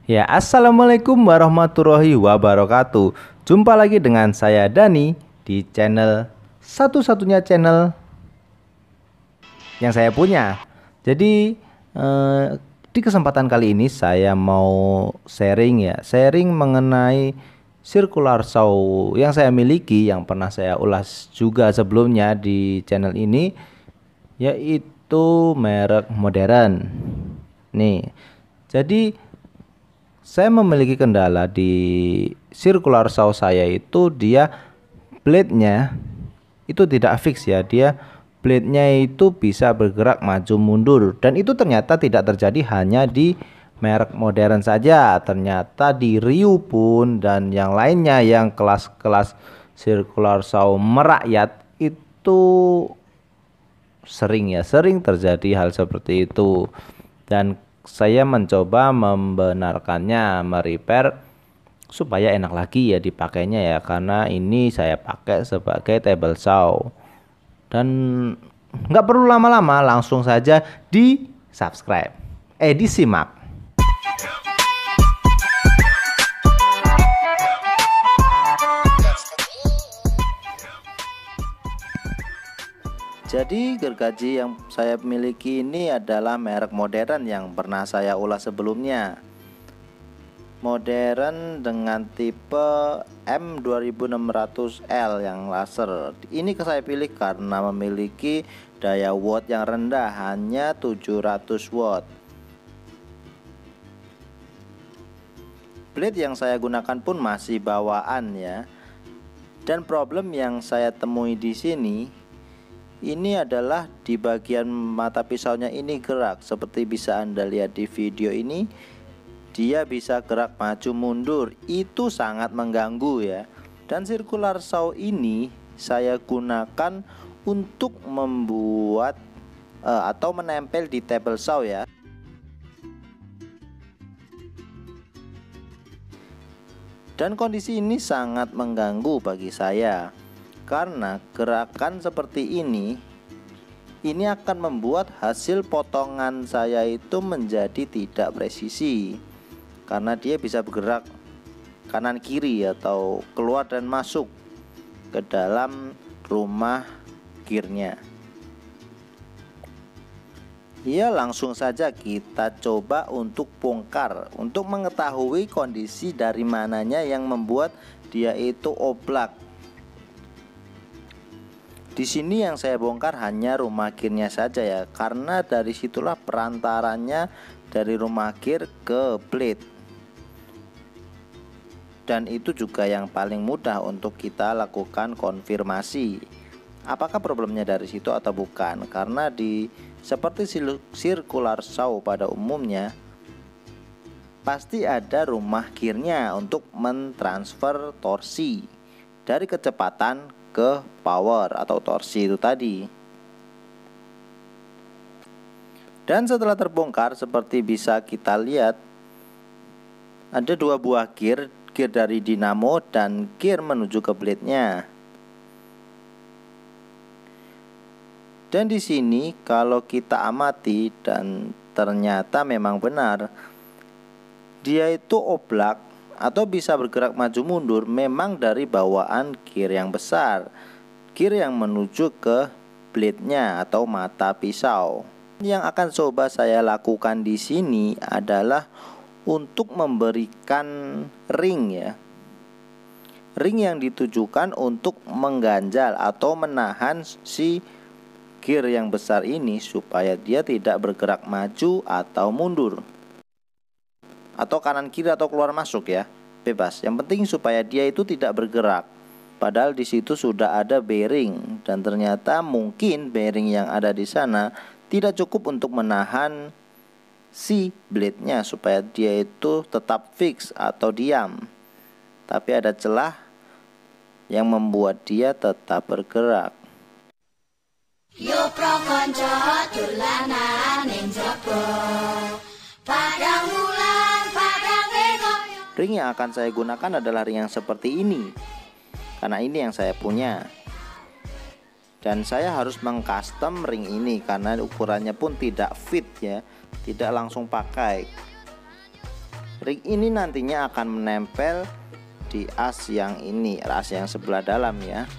Ya, assalamualaikum warahmatullahi wabarakatuh. Jumpa lagi dengan saya Dani di channel satu-satunya channel yang saya punya. Jadi di kesempatan kali ini saya mau sharing mengenai circular saw yang saya miliki, yang pernah saya ulas juga sebelumnya di channel ini, yaitu merek modern. Nih, jadi saya memiliki kendala di circular saw saya itu, dia blade-nya itu tidak fix ya. Dia blade-nya itu bisa bergerak maju mundur, dan itu ternyata tidak terjadi hanya di merek modern saja. Ternyata di Ryu pun dan yang lainnya yang kelas-kelas circular saw merakyat itu sering terjadi hal seperti itu. Dan saya mencoba membenarkannya, merepair supaya enak lagi ya dipakainya ya, karena ini saya pakai sebagai table saw. Dan nggak perlu lama-lama, langsung saja di subscribe, disimak. Jadi gergaji yang saya miliki ini adalah merek modern yang pernah saya ulas sebelumnya. Modern dengan tipe M2600L yang laser. Ini saya pilih karena memiliki daya watt yang rendah, hanya 700 watt. Blade yang saya gunakan pun masih bawaan ya. Dan problem yang saya temui di sini ini adalah di bagian mata pisaunya ini gerak. Seperti bisa Anda lihat di video ini, dia bisa gerak maju mundur. Itu sangat mengganggu ya. Dan circular saw ini saya gunakan untuk membuat atau menempel di table saw ya. Dan kondisi ini sangat mengganggu bagi saya, karena gerakan seperti ini akan membuat hasil potongan saya itu menjadi tidak presisi, karena dia bisa bergerak kanan kiri atau keluar dan masuk ke dalam rumah gearnya. Ya, langsung saja kita coba untuk bongkar, untuk mengetahui kondisi dari mananya yang membuat dia itu oblak. Di sini yang saya bongkar hanya rumah gearnya saja ya, karena dari situlah perantarannya dari rumah gear ke blade. Dan itu juga yang paling mudah untuk kita lakukan konfirmasi apakah problemnya dari situ atau bukan. Karena seperti circular saw pada umumnya pasti ada rumah gearnya untuk mentransfer torsi dari kecepatan ke power atau torsi itu tadi. Dan setelah terbongkar, seperti bisa kita lihat, ada dua buah gear dari dinamo dan gear menuju ke blade-nya. Dan di sini kalau kita amati, dan ternyata memang benar, dia itu oblak atau bisa bergerak maju mundur memang dari bawaan gear yang besar, gear yang menuju ke blade-nya atau mata pisau. Yang akan coba saya lakukan di sini adalah untuk memberikan ring ya. Ring yang ditujukan untuk mengganjal atau menahan si gear yang besar ini supaya dia tidak bergerak maju atau mundur, atau kanan kiri atau keluar masuk ya, bebas. Yang penting supaya dia itu tidak bergerak. Padahal di situ sudah ada bearing, dan ternyata mungkin bearing yang ada di sana tidak cukup untuk menahan si blade-nya supaya dia itu tetap fix atau diam. Tapi ada celah yang membuat dia tetap bergerak. Yo pro konco dolanan ning jaba padang wulan padang koyo. Ring yang akan saya gunakan adalah ring yang seperti ini, karena ini yang saya punya. Dan saya harus mengcustom ring ini karena ukurannya pun tidak fit ya, tidak langsung pakai. ring ini nantinya akan menempel di as yang ini, as yang sebelah dalam ya.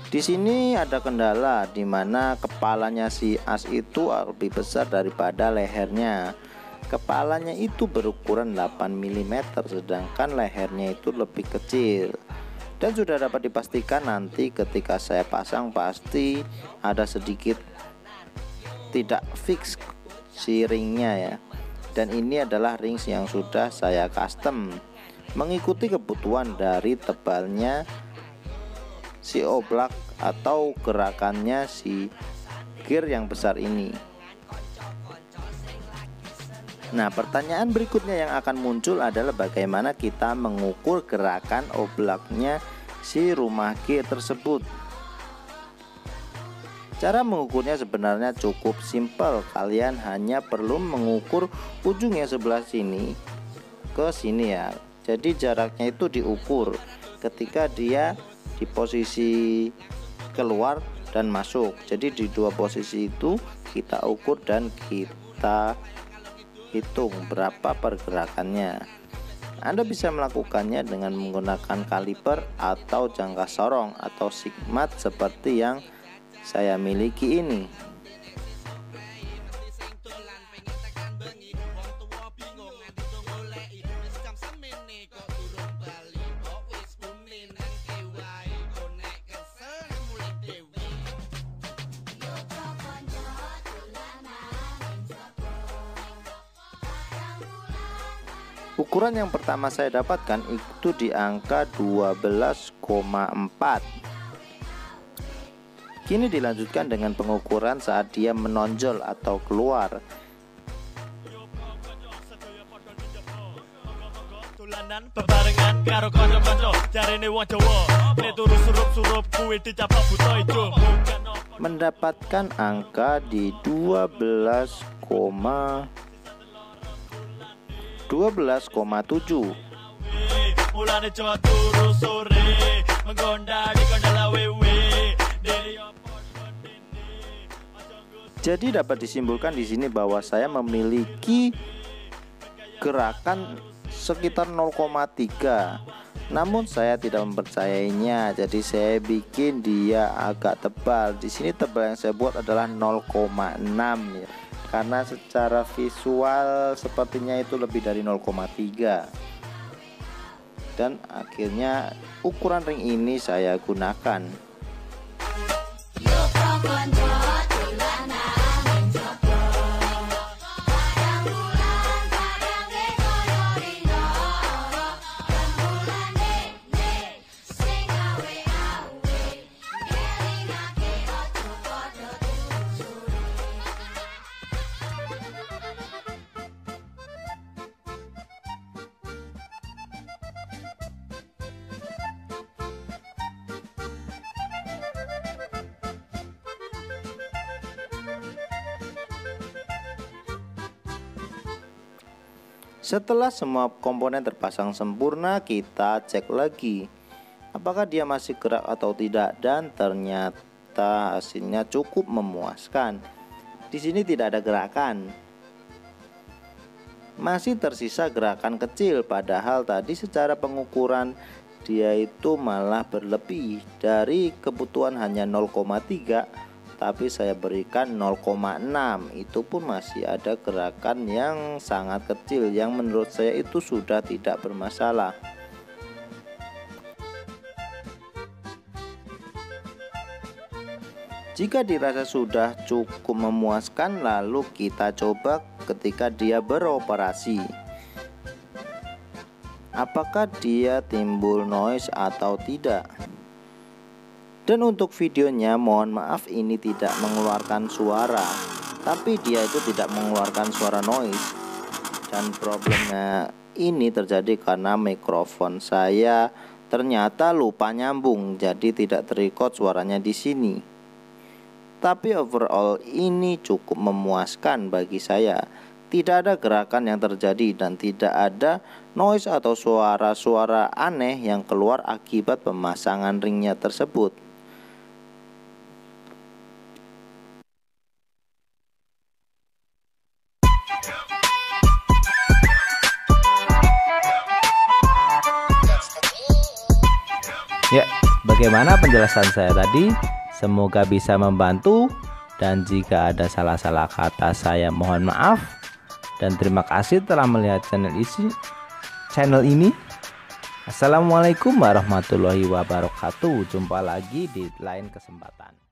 Di sini ada kendala di mana kepalanya si as itu lebih besar daripada lehernya. Kepalanya itu berukuran 8 mm, sedangkan lehernya itu lebih kecil. Dan sudah dapat dipastikan nanti ketika saya pasang pasti ada sedikit tidak fix si ringnya ya. Dan ini adalah ring yang sudah saya custom mengikuti kebutuhan dari tebalnya si oblak atau gerakannya si gear yang besar ini. Nah, pertanyaan berikutnya yang akan muncul adalah bagaimana kita mengukur gerakan oblaknya si rumah gear tersebut. Cara mengukurnya sebenarnya cukup simpel. Kalian hanya perlu mengukur ujungnya sebelah sini ke sini ya. Jadi jaraknya itu diukur ketika dia di posisi keluar dan masuk. Jadi di dua posisi itu kita ukur dan kita hitung berapa pergerakannya. Anda bisa melakukannya dengan menggunakan kaliper atau jangka sorong atau sigmat seperti yang saya miliki ini. Ukuran yang pertama saya dapatkan itu di angka 12,4. Kini dilanjutkan dengan pengukuran saat dia menonjol atau keluar. Mendapatkan angka di 12,7. Jadi dapat disimpulkan di sini bahwa saya memiliki gerakan sekitar 0,3. Namun saya tidak mempercayainya, jadi saya bikin dia agak tebal. Di sini tebal yang saya buat adalah 0,6 ya. Karena secara visual sepertinya itu lebih dari 0,3. Dan akhirnya ukuran ring ini saya gunakan. Setelah semua komponen terpasang sempurna, kita cek lagi apakah dia masih gerak atau tidak, dan ternyata hasilnya cukup memuaskan. Di sini tidak ada gerakan, masih tersisa gerakan kecil, padahal tadi secara pengukuran dia itu malah berlebih dari kebutuhan hanya 0,3. Tapi saya berikan 0,6. Itu pun masih ada gerakan yang sangat kecil yang menurut saya itu sudah tidak bermasalah. Jika dirasa sudah cukup memuaskan, lalu kita coba ketika dia beroperasi. Apakah dia timbul noise atau tidak? Dan untuk videonya mohon maaf ini tidak mengeluarkan suara, tapi dia itu tidak mengeluarkan suara noise. Dan problemnya ini terjadi karena mikrofon saya ternyata lupa nyambung, jadi tidak terrecord suaranya di sini. Tapi overall ini cukup memuaskan bagi saya. Tidak ada gerakan yang terjadi dan tidak ada noise atau suara-suara aneh yang keluar akibat pemasangan ringnya tersebut. Ya, bagaimana penjelasan saya tadi? Semoga bisa membantu, dan jika ada salah-salah kata saya mohon maaf. Dan terima kasih telah melihat channel ini. Assalamualaikum warahmatullahi wabarakatuh. Jumpa lagi di lain kesempatan.